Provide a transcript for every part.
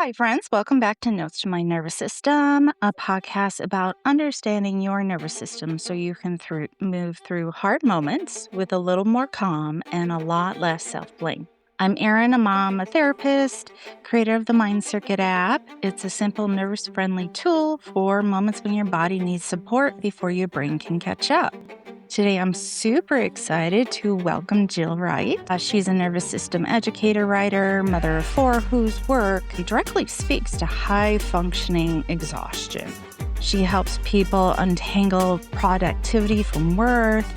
Hi, friends. Welcome back to Notes to My Nervous System, a podcast about understanding your nervous system so you can move through hard moments with a little more calm and a lot less self blame. I'm Erin, a mom, a therapist, creator of the Mind Circuit app. It's a simple, nervous friendly tool for moments when your body needs support before your brain can catch up. Today, I'm super excited to welcome Jill Wright. She's a nervous system educator, writer, mother of four, whose work directly speaks to high-functioning exhaustion. She helps people untangle productivity from worth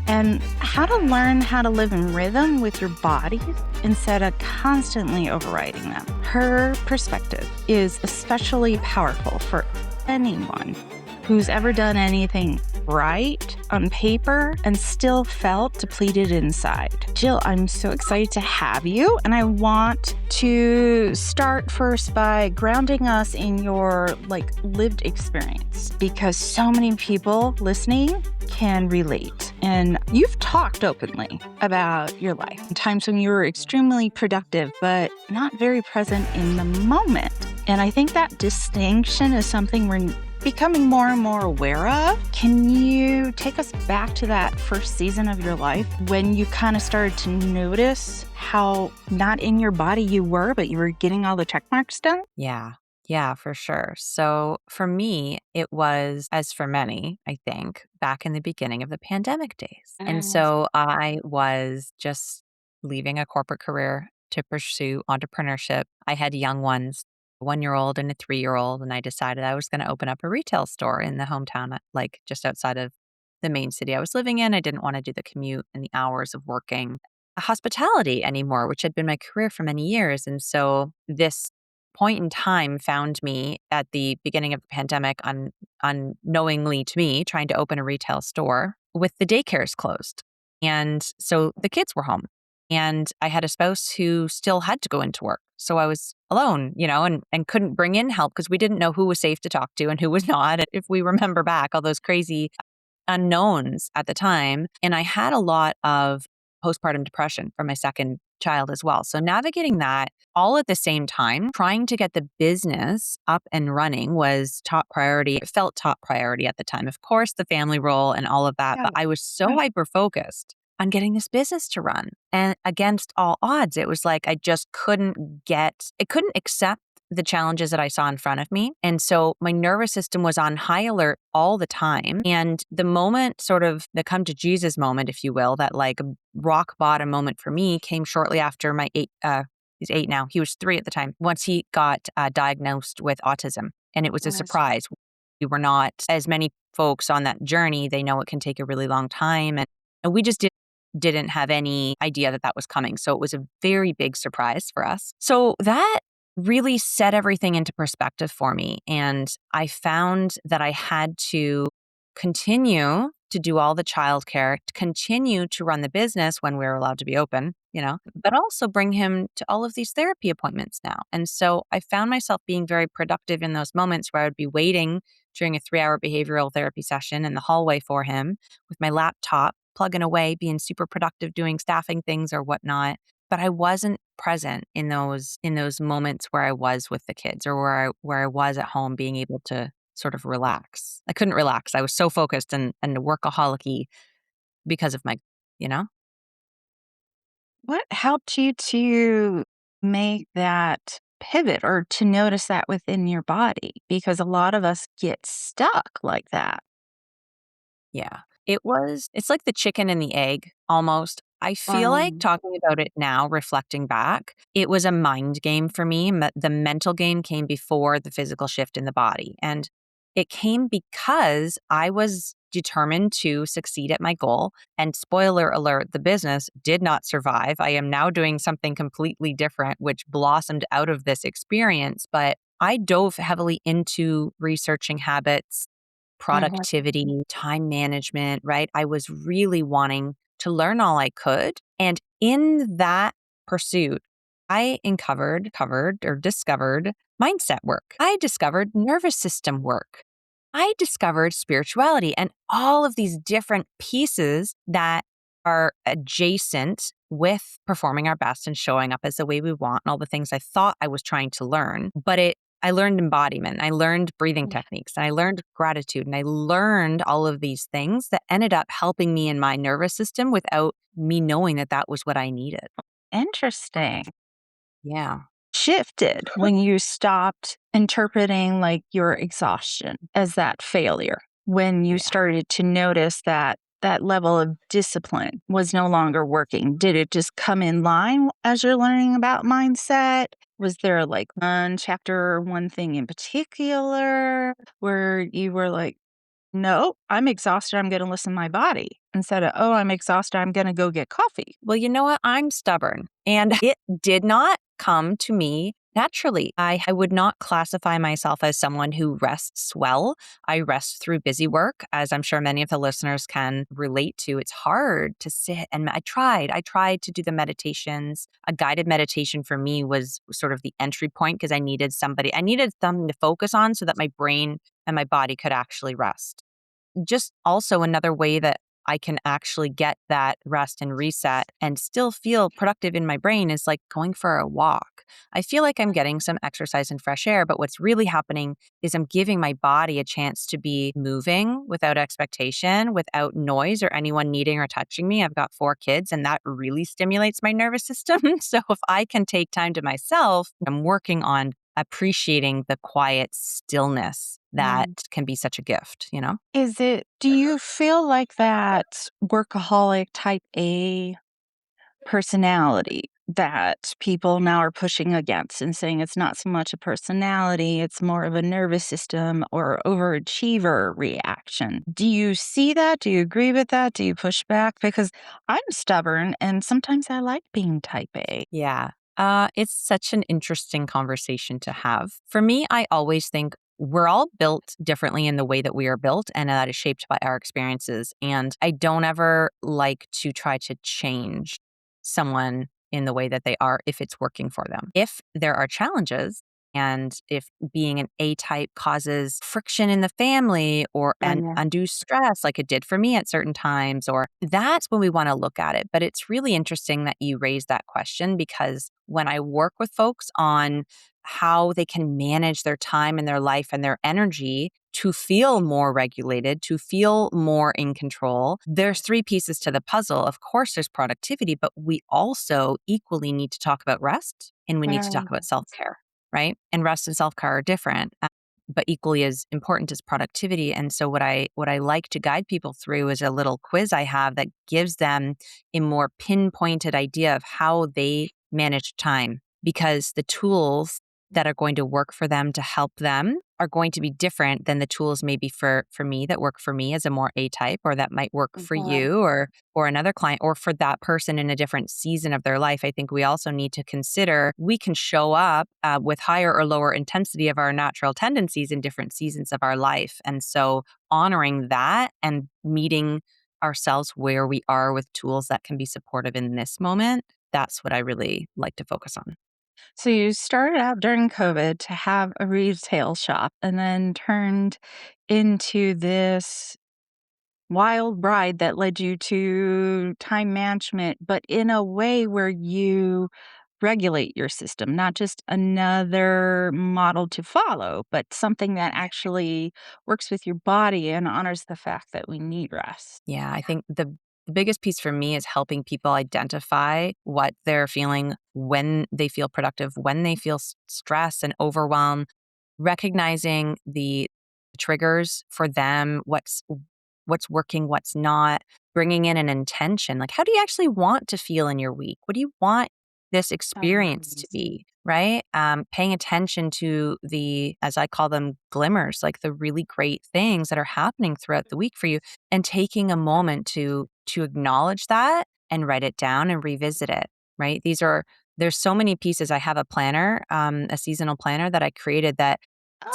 and how to learn how to live in rhythm with your body instead of constantly overriding them. Her perspective is especially powerful for anyone who's ever done anything right on paper and still felt depleted inside. Jill, I'm so excited to have you, and I want to start first by grounding us in your lived experience, because so many people listening can relate. And you've talked openly about your life, times when you were extremely productive but not very present in the moment. And I think that distinction is something we're becoming more and more aware of. Can you take us back to that first season of your life when you kind of started to notice how not in your body you were, but you were getting all the check marks done? Yeah, for sure. So for me, it was, as for many, I think, back in the beginning of the pandemic days. And so I was just leaving a corporate career to pursue entrepreneurship. I had young ones, a 1-year-old and a 3-year-old, and I decided I was going to open up a retail store in the hometown, like just outside of the main city I was living in. I didn't want to do the commute and the hours of working hospitality anymore, which had been my career for many years. And so this point in time found me at the beginning of the pandemic unknowingly to me trying to open a retail store with the daycares closed. And so the kids were home and I had a spouse who still had to go into work. So I was alone, and couldn't bring in help because we didn't know who was safe to talk to and who was not. If we remember back, all those crazy unknowns at the time. And I had a lot of postpartum depression from my second child as well. So navigating that all at the same time, trying to get the business up and running was top priority. It felt top priority at the time. Of course, the family role and all of that, Yeah. but I was so hyper focused on getting this business to run. And against all odds, it was like I couldn't accept the challenges that I saw in front of me. And so my nervous system was on high alert all the time. And the moment, sort of the come to Jesus moment, if you will, that like rock bottom moment for me came shortly after my he's 8 now. He was 3 at the time. Once he got diagnosed with autism. And it was a surprise. We were not, as many folks on that journey, they know it can take a really long time. And we just didn't have any idea that was coming. So it was a very big surprise for us. So that really set everything into perspective for me. And I found that I had to continue to do all the childcare, to continue to run the business when we were allowed to be open, but also bring him to all of these therapy appointments now. And so I found myself being very productive in those moments where I would be waiting during a 3-hour behavioral therapy session in the hallway for him with my laptop, plugging away, being super productive, doing staffing things or whatnot. But I wasn't present in those moments where I was with the kids or where I was at home being able to sort of relax. I couldn't relax. I was so focused and workaholic-y because of my, you know? What helped you to make that pivot or to notice that within your body? Because a lot of us get stuck like that. Yeah. It's like the chicken and the egg almost. I feel like talking about it now, reflecting back, it was a mind game for me. The mental game came before the physical shift in the body. And it came because I was determined to succeed at my goal. And spoiler alert, the business did not survive. I am now doing something completely different, which blossomed out of this experience. But I dove heavily into researching habits, Mhm. productivity, time management, right? I was really wanting to learn all I could. And in that pursuit, I discovered mindset work. I discovered nervous system work. I discovered spirituality and all of these different pieces that are adjacent with performing our best and showing up as the way we want and all the things I thought I was trying to learn. But I learned embodiment, I learned breathing Yeah. techniques, and I learned gratitude, and I learned all of these things that ended up helping me in my nervous system without me knowing that that was what I needed. Interesting. Yeah. Shifted when you stopped interpreting like your exhaustion as that failure, when you Yeah. started to notice that that level of discipline was no longer working? Did it just come in line as you're learning about mindset? Was there like one chapter or one thing in particular where you were like, no, I'm exhausted, I'm going to listen to my body, instead of, oh, I'm exhausted, I'm going to go get coffee? Well, you know what? I'm stubborn, and it did not come to me naturally. I would not classify myself as someone who rests well. I rest through busy work, as I'm sure many of the listeners can relate to. It's hard to sit and I tried to do the meditations. A guided meditation for me was sort of the entry point because I needed something to focus on so that my brain and my body could actually rest. Just also another way that I can actually get that rest and reset and still feel productive in my brain is like going for a walk. I feel like I'm getting some exercise and fresh air, but what's really happening is I'm giving my body a chance to be moving without expectation, without noise or anyone needing or touching me. I've got 4 kids and that really stimulates my nervous system. So if I can take time to myself, I'm working on appreciating the quiet stillness that Mm. can be such a gift, you know? Do you feel like that workaholic type A personality that people now are pushing against and saying it's not so much a personality, it's more of a nervous system or overachiever reaction? Do you see that? Do you agree with that? Do you push back? Because I'm stubborn and sometimes I like being type A. Yeah. It's such an interesting conversation to have. For me, I always think we're all built differently in the way that we are built, and that is shaped by our experiences. And I don't ever like to try to change someone in the way that they are if it's working for them. If there are challenges, and if being an A type causes friction in the family or an Yeah. undue stress, like it did for me at certain times, or that's when we want to look at it. But it's really interesting that you raised that question because when I work with folks on how they can manage their time and their life and their energy to feel more regulated, to feel more in control, there's 3 pieces to the puzzle. Of course, there's productivity, but we also equally need to talk about rest and we need to talk Right. about self care, right? And rest and self care are different. But equally as important as productivity. And so what I like to guide people through is a little quiz I have that gives them a more pinpointed idea of how they manage time because the tools that are going to work for them to help them are going to be different than the tools maybe for me that work for me as a more A type or that might work for Right. you or another client or for that person in a different season of their life. I think we also need to consider we can show up with higher or lower intensity of our natural tendencies in different seasons of our life. And so honoring that and meeting ourselves where we are with tools that can be supportive in this moment, that's what I really like to focus on. So you started out during COVID to have a retail shop and then turned into this wild ride that led you to time management, but in a way where you regulate your system, not just another model to follow, but something that actually works with your body and honors the fact that we need rest. Yeah, I think the biggest piece for me is helping people identify what they're feeling when they feel productive, when they feel stress and overwhelm, recognizing the triggers for them, what's working, what's not, bringing in an intention. Like, how do you actually want to feel in your week? What do you want this experience to be? Right? Paying attention to the, as I call them, glimmers, like the really great things that are happening throughout the week for you, and taking a moment to acknowledge that and write it down and revisit it. Right? There's so many pieces. I have a planner, a seasonal planner that I created that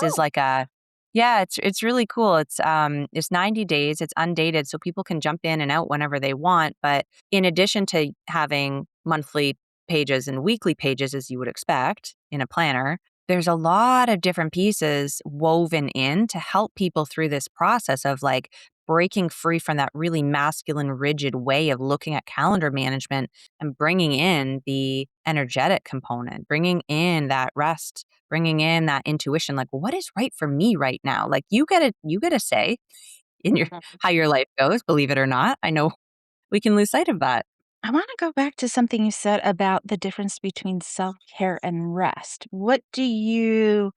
is Oh, like a yeah, it's really cool. It's 90 days, it's undated, so people can jump in and out whenever they want. But in addition to having monthly pages and weekly pages as you would expect in a planner, there's a lot of different pieces woven in to help people through this process of like breaking free from that really masculine, rigid way of looking at calendar management and bringing in the energetic component, bringing in that rest, bringing in that intuition. Like, what is right for me right now? Like, you get a say in your how your life goes, believe it or not. I know we can lose sight of that. I want to go back to something you said about the difference between self care and rest. What do you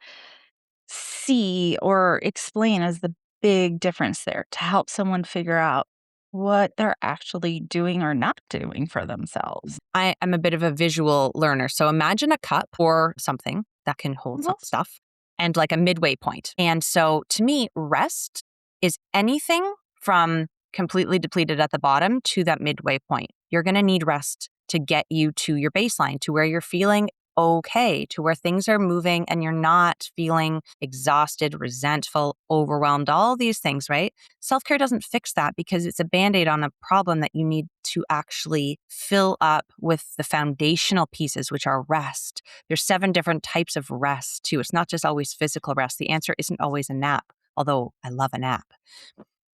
see or explain as the big difference there to help someone figure out what they're actually doing or not doing for themselves? I am a bit of a visual learner. So imagine a cup or something that can hold Mhm. some stuff and like a midway point. And so to me, rest is anything from completely depleted at the bottom to that midway point. You're going to need rest to get you to your baseline, to where you're feeling okay, to where things are moving and you're not feeling exhausted, resentful, overwhelmed, all these things, right? Self care doesn't fix that because it's a band aid on a problem that you need to actually fill up with the foundational pieces, which are rest. There's 7 different types of rest, too. It's not just always physical rest. The answer isn't always a nap, although I love a nap.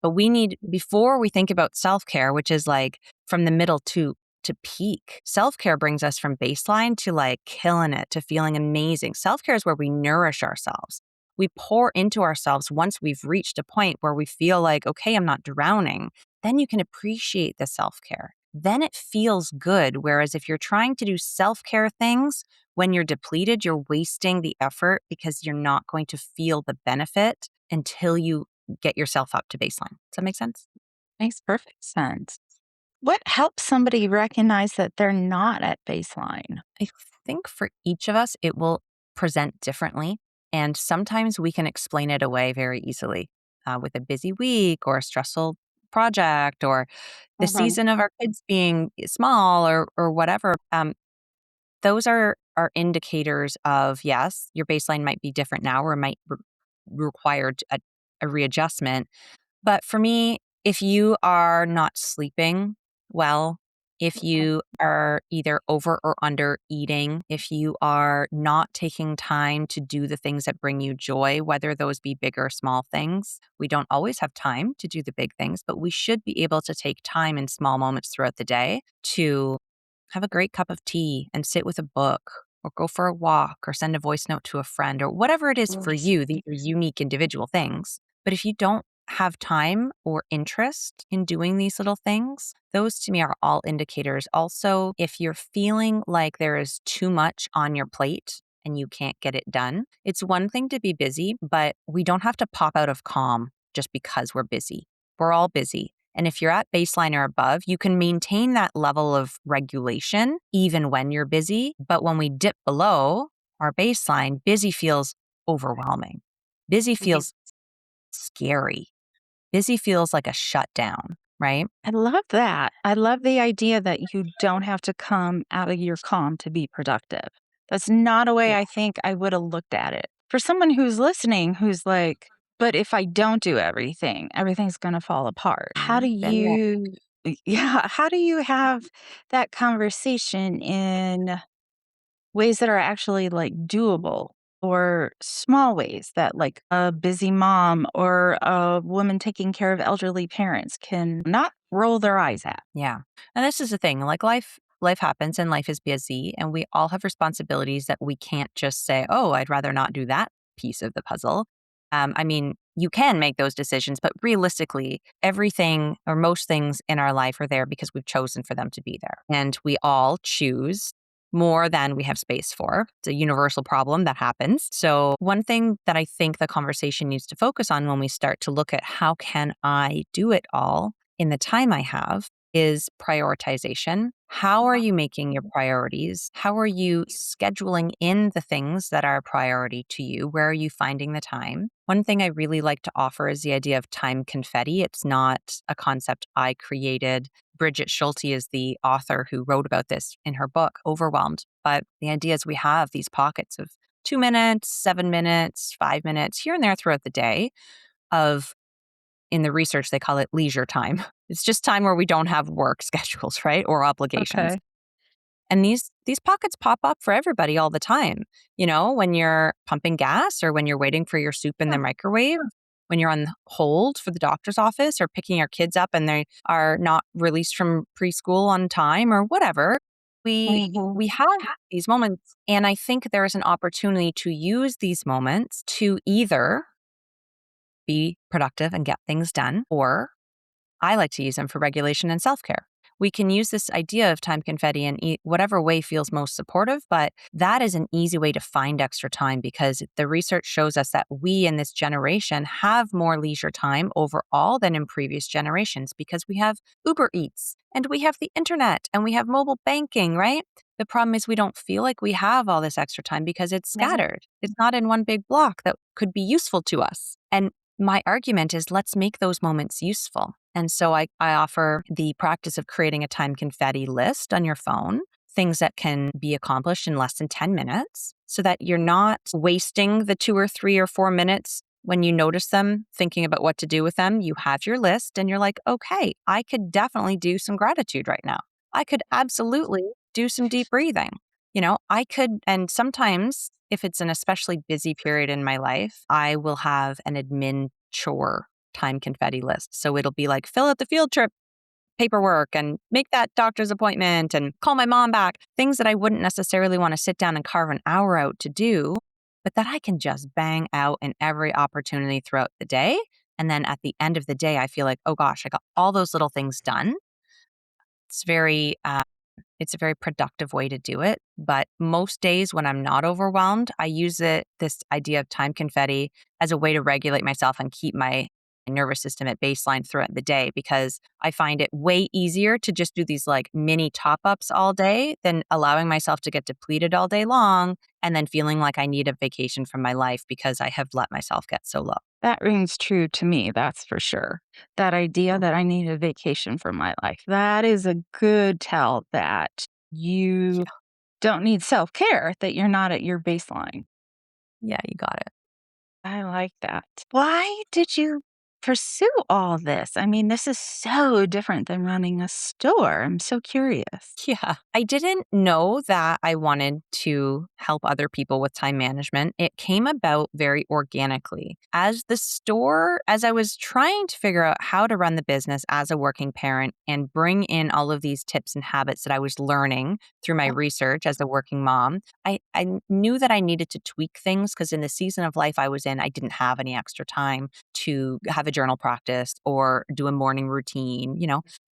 But we need, before we think about self care, which is like from the middle to peak, self care brings us from baseline to like killing it, to feeling amazing. Self care is where we nourish ourselves. We pour into ourselves once we've reached a point where we feel like, okay, I'm not drowning. Then you can appreciate the self care. Then it feels good. Whereas if you're trying to do self care things when you're depleted, you're wasting the effort because you're not going to feel the benefit until you get yourself up to baseline. Does that make sense? Makes perfect sense. What helps somebody recognize that they're not at baseline? I think for each of us, it will present differently. And sometimes we can explain it away very easily with a busy week or a stressful project or the Mhm. season of our kids being small or whatever. Those are indicators of, yes, your baseline might be different now or might require a readjustment. But for me, if you are not sleeping well, if you are either over or under eating, if you are not taking time to do the things that bring you joy, whether those be big or small things, we don't always have time to do the big things, but we should be able to take time in small moments throughout the day to have a great cup of tea and sit with a book or go for a walk or send a voice note to a friend or whatever it is for Yes. you. These are unique individual things. But if you don't have time or interest in doing these little things, those to me are all indicators. Also, if you're feeling like there is too much on your plate and you can't get it done, it's one thing to be busy, but we don't have to pop out of calm just because we're busy. We're all busy. And if you're at baseline or above, you can maintain that level of regulation even when you're busy. But when we dip below our baseline, busy feels overwhelming. Busy Yes. feels scary. Busy feels like a shutdown, right? I love that. I love the idea that you don't have to come out of your calm to be productive. That's not a way Yeah. I think I would have looked at it. For someone who's listening, who's like, but if I don't do everything, everything's going to fall apart. How do Been there. you, yeah, how do you have that conversation in ways that are actually, like, doable or small ways that, like, a busy mom or a woman taking care of elderly parents can not roll their eyes at? Yeah. And this is the thing, like life happens and life is busy and we all have responsibilities that we can't just say, "Oh, I'd rather not do that piece of the puzzle." I mean, you can make those decisions, but realistically, everything or most things in our life are there because we've chosen for them to be there. And we all choose more than we have space for. It's a universal problem that happens. So, one thing that I think the conversation needs to focus on when we start to look at how can I do it all in the time I have is prioritization. How are you making your priorities? How are you scheduling in the things that are a priority to you? Where are you finding the time? One thing I really like to offer is the idea of time confetti. It's not a concept I created. Bridget Schulte is the author who wrote about this in her book, Overwhelmed. But the idea is we have these pockets of 2 minutes, 7 minutes, 5 minutes here and there throughout the day of, in the research, they call it leisure time. It's just time where we don't have work schedules, right? Or obligations. Okay. And these pockets pop up for everybody all the time. You know, when you're pumping gas or when you're waiting for your soup in the Yeah. microwave, when you're on hold for the doctor's office or picking your kids up and they are not released from preschool on time or whatever. Mhm. We have these moments, and I think there is an opportunity to use these moments to either be productive and get things done, or I like to use them for regulation and self care. We can use this idea of time confetti in whatever way feels most supportive, but that is an easy way to find extra time because the research shows us that we in this generation have more leisure time overall than in previous generations because we have Uber Eats and we have the internet and we have mobile banking, right? The problem is we don't feel like we have all this extra time because it's scattered. It's not in one big block that could be useful to us. And my argument is let's make those moments useful. And so I offer the practice of creating a time confetti list on your phone, things that can be accomplished in less than 10 minutes so that you're not wasting the 2 or 3 or 4 minutes when you notice them thinking about what to do with them. You have your list and you're like, okay, I could definitely do some gratitude right now. I could absolutely do some deep breathing. I could, and sometimes if it's an especially busy period in my life, I will have an admin chore time confetti list. So it'll be like fill out the field trip paperwork and make that doctor's appointment and call my mom back, things that I wouldn't necessarily want to sit down and carve an hour out to do, but that I can just bang out in every opportunity throughout the day. And then at the end of the day, I feel like, oh gosh, I got all those little things done. It's very it's a very productive way to do it. But most days when I'm not overwhelmed, I use this idea of time confetti as a way to regulate myself and keep my nervous system at baseline throughout the day because I find it way easier to just do these like mini top ups all day than allowing myself to get depleted all day long and then feeling like I need a vacation from my life because I have let myself get so low. That rings true to me, that's for sure. That idea that I need a vacation from my life, that is a good tell that you don't need self-care, that you're not at your baseline. Yeah, you got it. I like that. Why did you pursue all this? I mean, this is so different than running a store. I'm so curious. Yeah. I didn't know that I wanted to help other people with time management. It came about very organically. As I was trying to figure out how to run the business as a working parent and bring in all of these tips and habits that I was learning through my research as a working mom, I knew that I needed to tweak things because in the season of life I was in, I didn't have any extra time to have a journal practice or do a morning routine,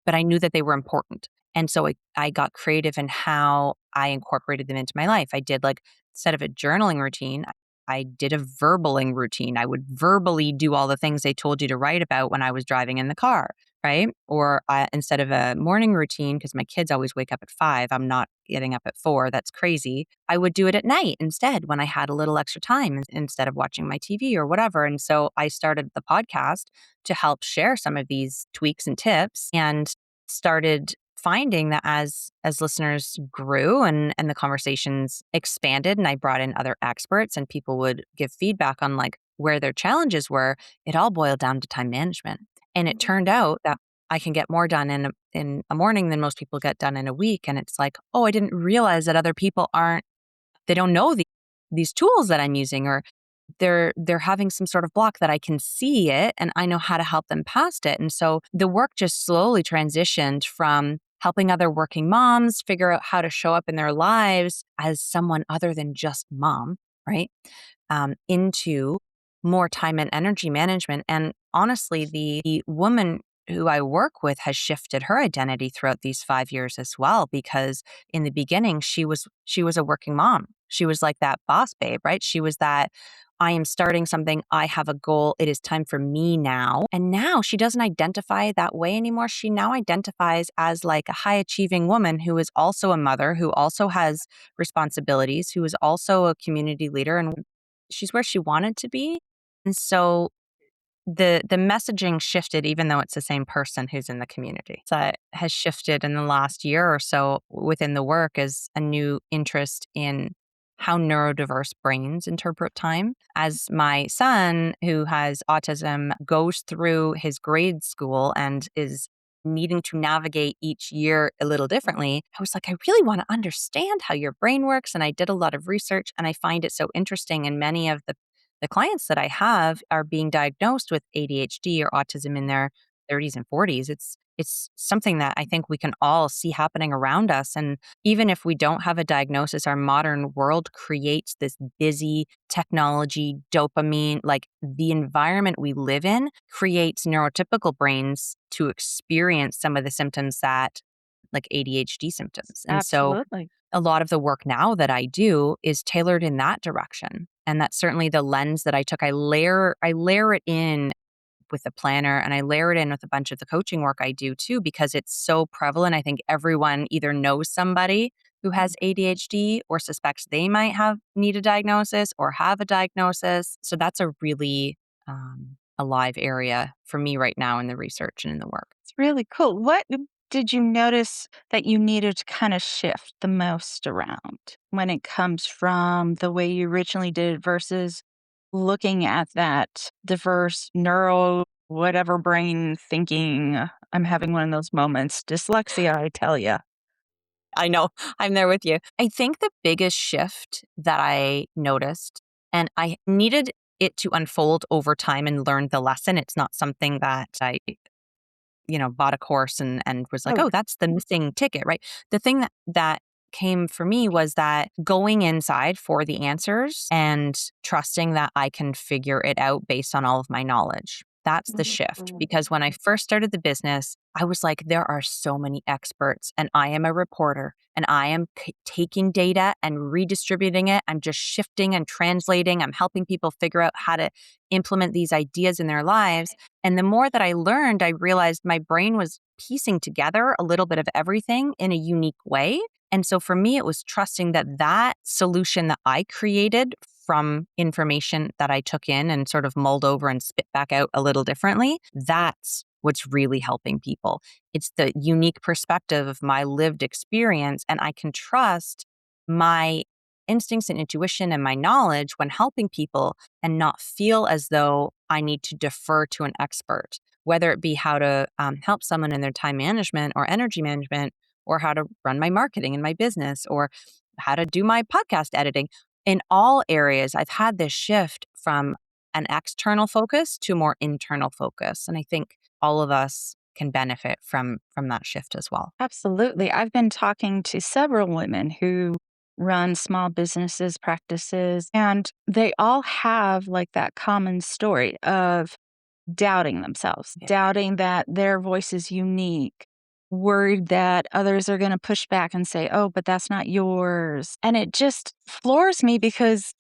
but I knew that they were important. And so I got creative in how I incorporated them into my life. I did instead of a journaling routine, I did a verbaling routine. I would verbally do all the things they told you to write about when I was driving in the car, right? Or instead of a morning routine, because my kids always wake up at 5, I'm not getting up at 4. That's crazy. I would do it at night instead when I had a little extra time instead of watching my TV or whatever. And so I started the podcast to help share some of these tweaks and tips and started finding that as listeners grew and the conversations expanded and I brought in other experts and people would give feedback on where their challenges were, it all boiled down to time management. And it turned out that I can get more done in a morning than most people get done in a week. And it's like, oh, I didn't realize that other people they don't know these tools that I'm using, or they're having some sort of block that I can see it and I know how to help them past it. And so the work just slowly transitioned from helping other working moms figure out how to show up in their lives as someone other than just mom, right? Into more time and energy management. And honestly, the woman who I work with has shifted her identity throughout these 5 years as well, because in the beginning, she was a working mom. She was like that boss babe, right? She was that I am starting something. I have a goal. It is time for me now. And now she doesn't identify that way anymore. She now identifies as like a high achieving woman who is also a mother, who also has responsibilities, who is also a community leader. And she's where she wanted to be. And so the messaging shifted, even though it's the same person who's in the community. So it has shifted in the last year or so within the work as a new interest in how neurodiverse brains interpret time. As my son, who has autism, goes through his grade school and is needing to navigate each year a little differently, I was like, I really want to understand how your brain works. And I did a lot of research and I find it so interesting in many of the the clients that I have are being diagnosed with ADHD or autism in their 30s and 40s. It's something that I think we can all see happening around us. And even if we don't have a diagnosis, our modern world creates this busy technology, dopamine, like the environment we live in creates neurotypical brains to experience some of the symptoms that like ADHD symptoms. And so Absolutely. a lot of the work now that I do is tailored in that direction. And that's certainly the lens that I took. I layer it in with the planner and I layer it in with a bunch of the coaching work I do too, because it's so prevalent. I think everyone either knows somebody who has ADHD or suspects they might have need a diagnosis or have a diagnosis. So that's a really alive area for me right now in the research and in the work. It's really cool. What did you notice that you needed to kind of shift the most around when it comes from the way you originally did it versus looking at that diverse neuro, whatever brain thinking? I'm having one of those moments. Dyslexia, I tell you. I know. I'm there with you. I think the biggest shift that I noticed, and I needed it to unfold over time and learn the lesson. It's not something that I, bought a course and was like, Oh, oh, that's the missing ticket, right? The thing that came for me was that going inside for the answers and trusting that I can figure it out based on all of my knowledge. That's the shift. Because when I first started the business, I was like, there are so many experts, and I am a reporter, and I am taking data and redistributing it. I'm just shifting and translating. I'm helping people figure out how to implement these ideas in their lives. And the more that I learned, I realized my brain was piecing together a little bit of everything in a unique way. And so for me, it was trusting that that solution that I created from information that I took in and sort of mulled over and spit back out a little differently, that's what's really helping people. It's the unique perspective of my lived experience, and I can trust my instincts and intuition and my knowledge when helping people and not feel as though I need to defer to an expert, whether it be how to help someone in their time management or energy management, or how to run my marketing in my business, or how to do my podcast editing. In all areas, I've had this shift from an external focus to a more internal focus. And I think all of us can benefit from that shift as well. absolutely. I've been talking to several women who run small businesses, practices, and they all have like that common story of doubting themselves, Yeah. doubting that their voice is unique, worried that others are going to push back and say, oh, but that's not yours. And it just floors me because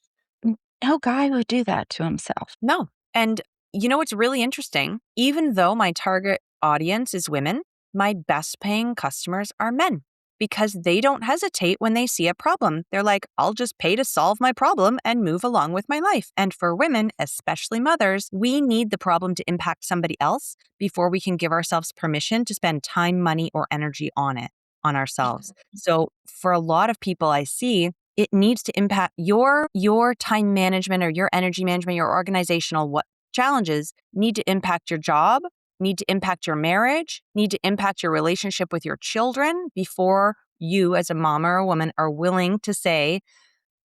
no guy would do that to himself. No. And what's really interesting? Even though my target audience is women, my best paying customers are men because they don't hesitate when they see a problem. They're like, I'll just pay to solve my problem and move along with my life. And for women, especially mothers, we need the problem to impact somebody else before we can give ourselves permission to spend time, money, or energy on it, on ourselves. So for a lot of people I see, it needs to impact your time management or your energy management, your organizational challenges need to impact your job, need to impact your marriage, need to impact your relationship with your children before you as a mom or a woman are willing to say,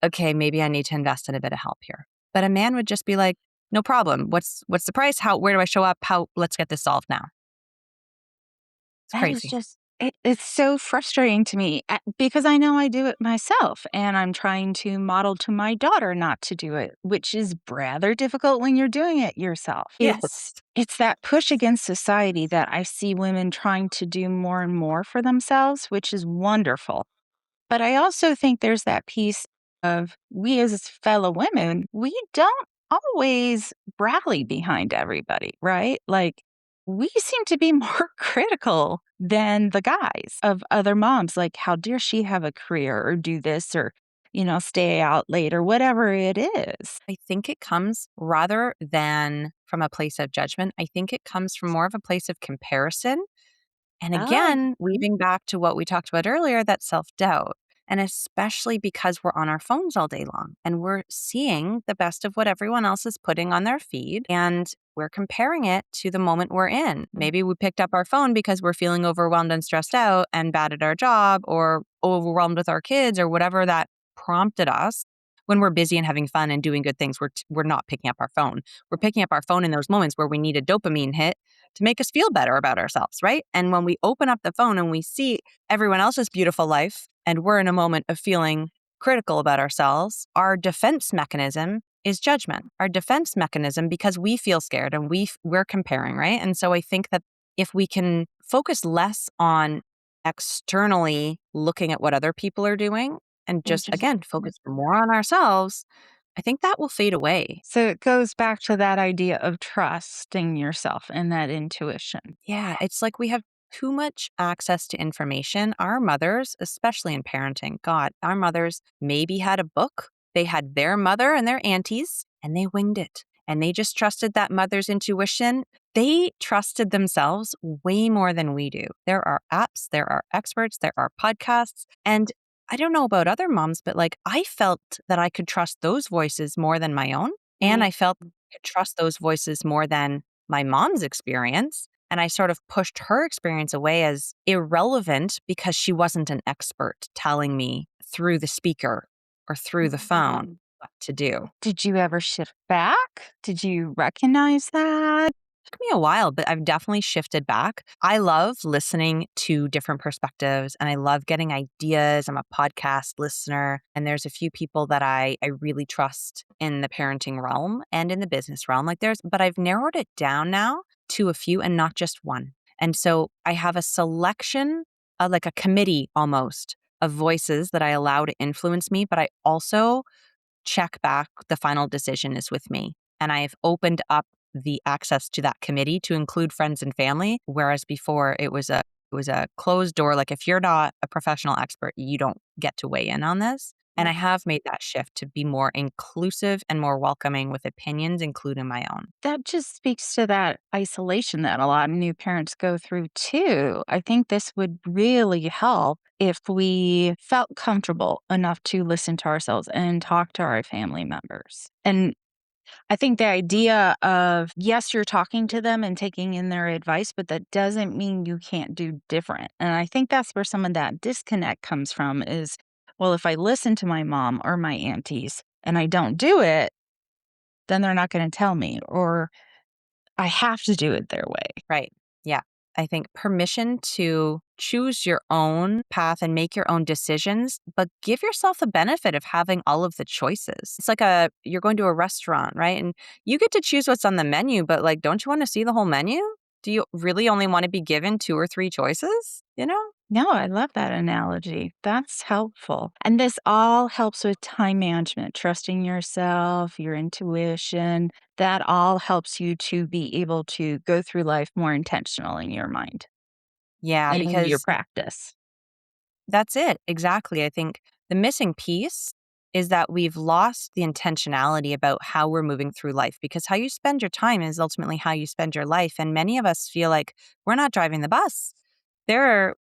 okay, maybe I need to invest in a bit of help here. But a man would just be like, no problem. What's the price? Where do I show up? Let's get this solved now. It's That is crazy. just it's so frustrating to me because I know I do it myself and I'm trying to model to my daughter not to do it, which is rather difficult when you're doing it yourself. It's Yes. it's that push against society that I see women trying to do more and more for themselves, which is wonderful. But I also think there's that piece of we as fellow women, we don't always rally behind everybody, right? Like we seem to be more critical than the guys of other moms. Like, how dare she have a career or do this or, stay out late or whatever it is. I think it comes rather than from a place of judgment. I think it comes from more of a place of comparison. And Oh, again, weaving back to what we talked about earlier, that self doubt. And especially because we're on our phones all day long and we're seeing the best of what everyone else is putting on their feed. And we're comparing it to the moment we're in. Maybe we picked up our phone because we're feeling overwhelmed and stressed out and bad at our job or overwhelmed with our kids or whatever that prompted us. when we're busy and having fun and doing good things, we're not picking up our phone. We're picking up our phone in those moments where we need a dopamine hit to make us feel better about ourselves, right? And when we open up the phone and we see everyone else's beautiful life and we're in a moment of feeling critical about ourselves, our defense mechanism is judgment. Our defense mechanism, because we feel scared and we're comparing, right? And so I think that if we can focus less on externally looking at what other people are doing and just, again, focus more on ourselves, I think that will fade away. So it goes back to that idea of trusting yourself and that intuition. Yeah, it's like we have too much access to information. Our mothers, especially in parenting, God, our mothers maybe had a book. They had their mother and their aunties, and they winged it. And they just trusted that mother's intuition. They trusted themselves way more than we do. There are apps, there are experts, there are podcasts. And I don't know about other moms, but like I felt that I could trust those voices more than my own. And I felt I could trust those voices more than my mom's experience. And I sort of pushed her experience away as irrelevant because she wasn't an expert telling me through the speaker or through the phone what to do. Did you ever shift back? Did you recognize that? Took me a while, but I've definitely shifted back. I love listening to different perspectives and I love getting ideas. I'm a podcast listener and there's a few people that I really trust in the parenting realm and in the business realm. But I've narrowed it down now to a few and not just one. And so I have a selection, like a committee almost of voices that I allow to influence me, but I also check back the final decision is with me. And I've opened up the access to that committee to include friends and family, whereas before it was a closed door. Like if you're not a professional expert, you don't get to weigh in on this. And I have made that shift to be more inclusive and more welcoming with opinions, including my own. That just speaks to that isolation that a lot of new parents go through too. I think this would really help if we felt comfortable enough to listen to ourselves and talk to our family members. And I think the idea of, yes, you're talking to them and taking in their advice, but that doesn't mean you can't do different. And I think that's where some of that disconnect comes from is, well, if I listen to my mom or my aunties and I don't do it, then they're not going to tell me, or I have to do it their way. Right. Yeah. I think permission to choose your own path and make your own decisions, but give yourself the benefit of having all of the choices. It's like you're going to a restaurant, right? And you get to choose what's on the menu, but like, don't you want to see the whole menu? Do you really only want to be given 2 or 3 choices? You know? No, I love that analogy. That's helpful. And this all helps with time management, trusting yourself, your intuition. That all helps you to be able to go through life more intentional in your mind Yeah, and in your because practice. that's it. Exactly. I think the missing piece is that we've lost the intentionality about how we're moving through life because how you spend your time is ultimately how you spend your life. And many of us feel like we're not driving the bus.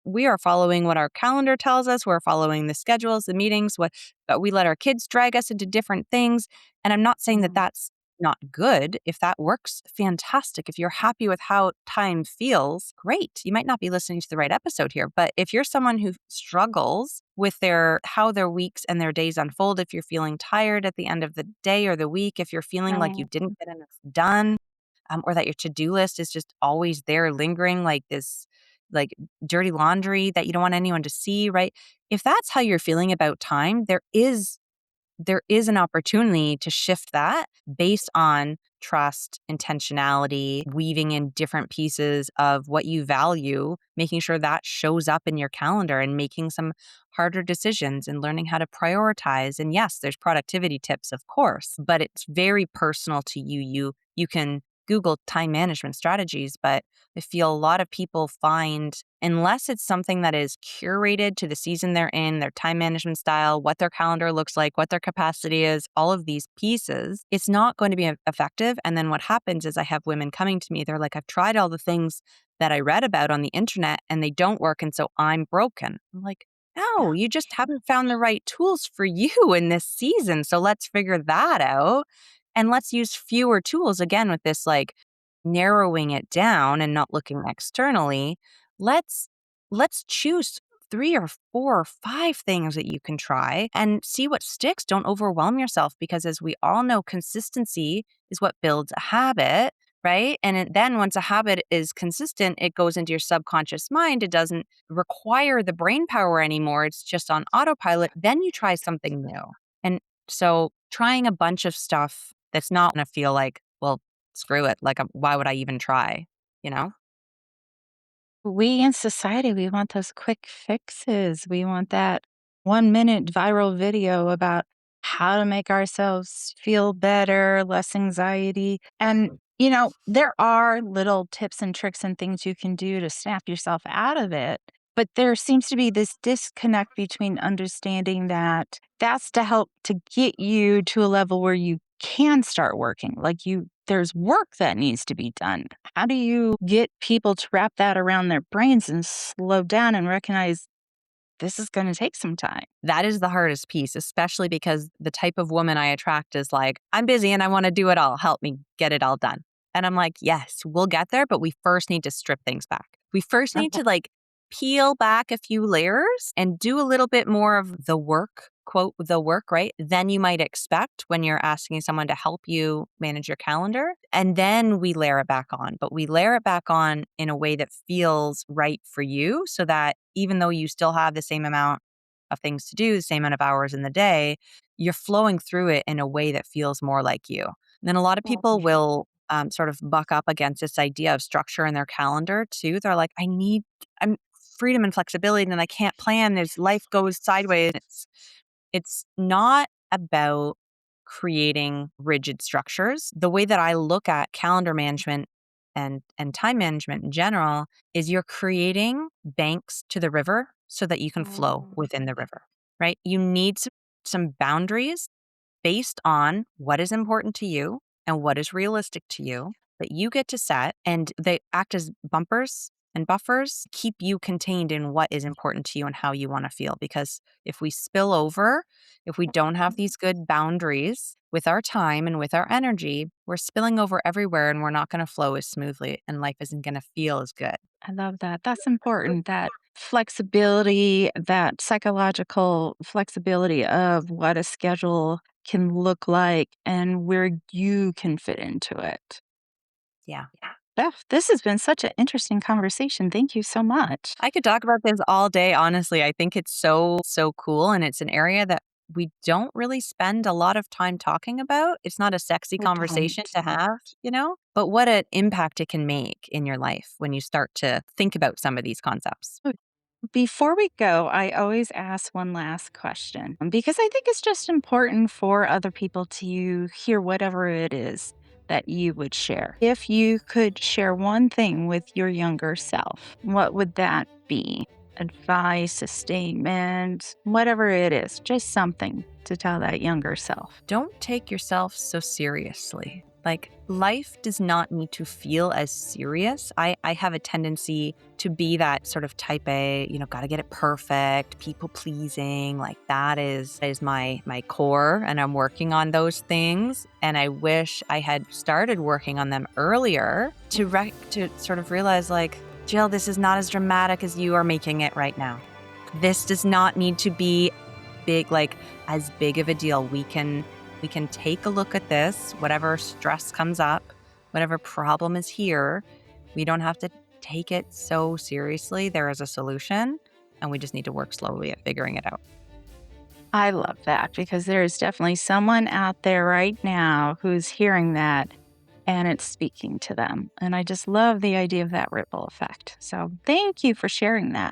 We are following what our calendar tells us. We're following the schedules, the meetings, but we let our kids drag us into different things. And I'm not saying that that's not good. If that works, fantastic. If you're happy with how time feels, great. You might not be listening to the right episode here, but if you're someone who struggles with how their weeks and their days unfold, if you're feeling tired at the end of the day or the week, if you're feeling like you didn't get enough done, or that your to-do list is just always there lingering like this like dirty laundry that you don't want anyone to see, right? If that's how you're feeling about time, there is an opportunity to shift that based on trust, intentionality, weaving in different pieces of what you value, making sure that shows up in your calendar and making some harder decisions and learning how to prioritize. And yes, there's productivity tips, of course, but it's very personal to you. You can Google time management strategies, but I feel a lot of people find, unless it's something that is curated to the season they're in, their time management style, what their calendar looks like, what their capacity is, all of these pieces, it's not going to be effective. And then what happens is I have women coming to me, they're like, I've tried all the things that I read about on the internet and they don't work. And so I'm broken. I'm like, no, you just haven't found the right tools for you in this season. So let's figure that out. And let's use fewer tools again with this like narrowing it down and not looking externally. Let's choose 3 or 4 or 5 things that you can try and see what sticks. Don't overwhelm yourself because, as we all know, consistency is what builds a habit, right? And then once a habit is consistent, it goes into your subconscious mind. It doesn't require the brain power anymore. It's just on autopilot. Then you try something new. And so trying a bunch of stuff that's not going to feel like, well, screw it. Like, why would I even try? You know? We in society, we want those quick fixes. We want that 1 minute viral video about how to make ourselves feel better, less anxiety. And, there are little tips and tricks and things you can do to snap yourself out of it. But there seems to be this disconnect between understanding that that's to help to get you to a level where you can start working. Like there's work that needs to be done. How do you get people to wrap that around their brains and slow down and recognize this is going to take some time? That is the hardest piece, especially because the type of woman I attract is like, I'm busy and I want to do it all. Help me get it all done. And I'm like, yes, we'll get there, but we first need to strip things back. We first need Okay. to peel back a few layers and do a little bit more of the work, quote, the work, right? Than you might expect when you're asking someone to help you manage your calendar. And then we layer it back on, but we layer it back on in a way that feels right for you so that even though you still have the same amount of things to do, the same amount of hours in the day, you're flowing through it in a way that feels more like you. And then a lot of people will sort of buck up against this idea of structure in their calendar too. They're like, I'm freedom and flexibility, and then I can't plan as life goes sideways. It's not about creating rigid structures. The way that I look at calendar management and time management in general is you're creating banks to the river so that you can flow within the river, right? You need some boundaries based on what is important to you and what is realistic to you that you get to set, and they act as bumpers and buffers, keep you contained in what is important to you and how you want to feel. Because if we spill over, if we don't have these good boundaries with our time and with our energy, we're spilling over everywhere and we're not going to flow as smoothly and life isn't going to feel as good. I love that. That's important. That flexibility, that psychological flexibility of what a schedule can look like and where you can fit into it. Yeah. Beth, this has been such an interesting conversation. Thank you so much. I could talk about this all day, honestly. I think it's so, so cool. And it's an area that we don't really spend a lot of time talking about. It's not a sexy We conversation don't. to have, but what an impact it can make in your life when you start to think about some of these concepts. Before we go, I always ask one last question because I think it's just important for other people to hear whatever it is that you would share. If you could share one thing with your younger self, what would that be? Advice, a statement, whatever it is, just something to tell that younger self. Don't take yourself so seriously. Life does not need to feel as serious. I have a tendency to be that sort of type A, gotta get it perfect, people pleasing. That is my core, and I'm working on those things. And I wish I had started working on them earlier to sort of realize, Jill, this is not as dramatic as you are making it right now. This does not need to be big, as big of a deal. We can take a look at this, whatever stress comes up, whatever problem is here. We don't have to take it so seriously. There is a solution, and we just need to work slowly at figuring it out. I love that because there is definitely someone out there right now who's hearing that and it's speaking to them. And I just love the idea of that ripple effect. So thank you for sharing that.